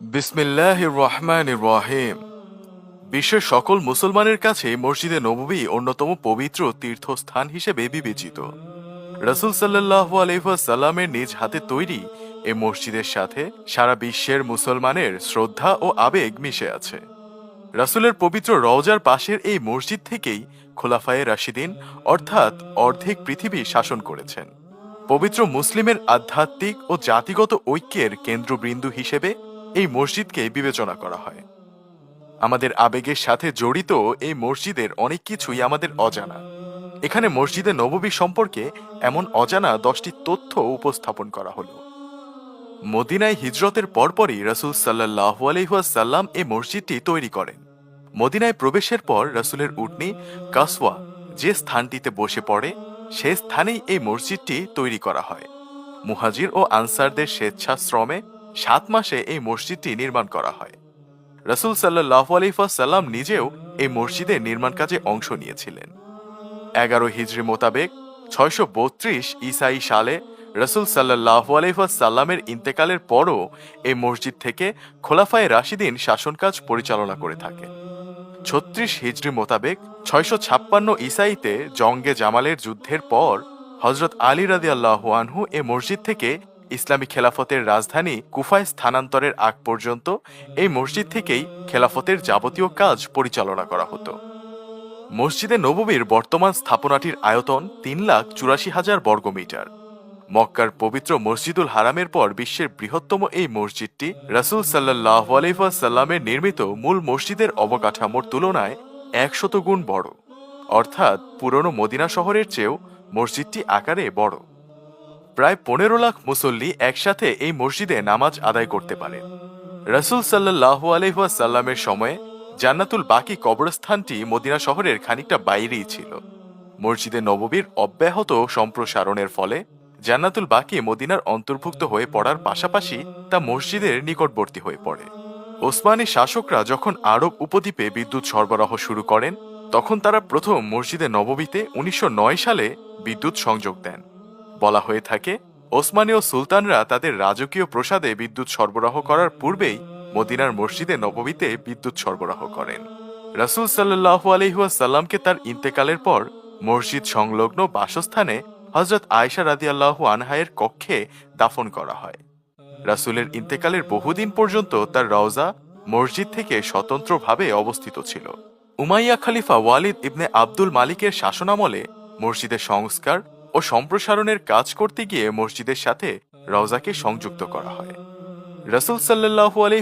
বিসমিল্লাহির রহমানির রহিম। বিশ্বের সকল মুসলমানের কাছে মসজিদে নববী অন্যতম পবিত্র তীর্থস্থান হিসেবে বিবেচিত। রাসূল সাল্লাল্লাহু আলাইহি ওয়াসাল্লামের নিজ হাতে তৈরি এই মসজিদের সাথে সারা বিশ্বের মুসলমানের শ্রদ্ধা ও আবেগ মিশে আছে। রাসূলের পবিত্র রওজার পাশের এই মসজিদ থেকেই খোলাফায়ে রাশিদিন অর্থাৎ অর্ধেক পৃথিবী শাসন করেছেন। পবিত্র মুসলিমের আধ্যাত্মিক ও জাতিগত ঐক্যের কেন্দ্রবিন্দু হিসেবে এই মসজিদকে বিবেচনা করা হয়। আমাদের আবেগের সাথে জড়িত এই মসজিদের অনেক কিছুই আমাদের অজানা। এখানে মসজিদে নববী সম্পর্কে এমন অজানা 10টি তথ্য উপস্থাপন করা হলো। মদিনায় হিজরতের পরপরই রাসূল সাল্লাল্লাহু আলাইহি ওয়াসাল্লাম এই মসজিদটি তৈরি করেন। মদিনায় প্রবেশের পর রাসূলের উটনী কাসওয়া যে স্থানটিতে বসে পড়ে সে স্থানেই এই মসজিদটি তৈরি করা হয়। মুহাজির ও আনসারদের স্বেচ্ছাশ্রমে 7 মাসে এই মসজিদটি নির্মাণ করা হয়। রাসূল সাল্লাল্লাহু আলাইহি ওয়াসাল্লাম নিজেও এই মসজিদের নির্মাণ কাজে অংশ নিয়েছিলেন। 11 হিজরি মোতাবেক 632 ঈসাই সালে রাসূল সাল্লাল্লাহু আলাইহি ওয়াসাল্লামের ইন্তেকালের পরও এই মসজিদ থেকে খোলাফায়ে রাশিদিন শাসনকাজ পরিচালনা করে থাকে। 36 হিজরি মোতাবেক 656 ঈসাইতে জঙ্গে জামালের যুদ্ধের পর হযরত আলী রাদিয়াল্লাহু আনহু এ মসজিদ থেকে ইসলামী খেলাফতের রাজধানী কুফায় স্থানান্তরের আগ পর্যন্ত এই মসজিদ থেকেই খেলাফতের যাবতীয় কাজ পরিচালনা করা হতো। মসজিদে নববীর বর্তমান স্থাপনাটির আয়তন 3,84,000 বর্গমিটার। মক্কার পবিত্র মসজিদুল হারামের পর বিশ্বের বৃহত্তম এই মসজিদটি রাসূল সাল্লাল্লাহু আলাইহি ওয়াসাল্লামের নির্মিত মূল মসজিদের অবকাঠামোর তুলনায় 100 গুণ বড়, অর্থাৎ পুরনো মদিনা শহরের চেয়েও মসজিদটি আকারে বড়। প্রায় 15 লাখ মুসল্লি একসাথে এই মসজিদে নামাজ আদায় করতে পারেন। রাসূল সাল্লাল্লাহু আলাইহি ওয়াসাল্লামের সময়ে জান্নাতুল বাকি কবরস্থানটি মদিনা শহরের খানিকটা বাইরেই ছিল। মসজিদে নববীর অব্যাহত সম্প্রসারণের ফলে জান্নাতুল বাকি মদিনার অন্তর্ভুক্ত হয়ে পড়ার পাশাপাশি তা মসজিদের নিকটবর্তী হয়ে পড়ে। ওসমানী শাসকরা যখন আরব উপদ্বীপে বিদ্যুৎ সরবরাহ শুরু করেন তখন তারা প্রথম মসজিদে নববীতে 1909 সালে বিদ্যুৎ সংযোগ দেন। বলা হয়ে থাকে ওসমানীয় সুলতানরা তাদের রাজকীয় প্রসাদে বিদ্যুৎ সরবরাহ করার পূর্বেই মদিনার মসজিদে নববীতে বিদ্যুৎ সরবরাহ করেন। রাসূল সাল্লাল্লাহু আলাইহি ওয়াসাল্লামকে তার ইন্তেকালের পর মসজিদ সংলগ্ন বাসস্থানে হযরত আয়েশা রাদিয়াল্লাহু আনহা-এর কক্ষে দাফন করা হয়। রাসূলের ইন্তেকালের বহুদিন পর্যন্ত তার রওজা মসজিদ থেকে স্বতন্ত্রভাবে অবস্থিত ছিল। উমাইয়া খলিফা ওয়ালিদ ইবনে আব্দুল মালিকের শাসনামলে মসজিদের সংস্কার ও সম্প্রসারণের কাজ করতে গিয়ে মসজিদের সাথে রওজাকে সংযুক্ত করা হয়। রাসূল সাল্লাল্লাহু আলাইহি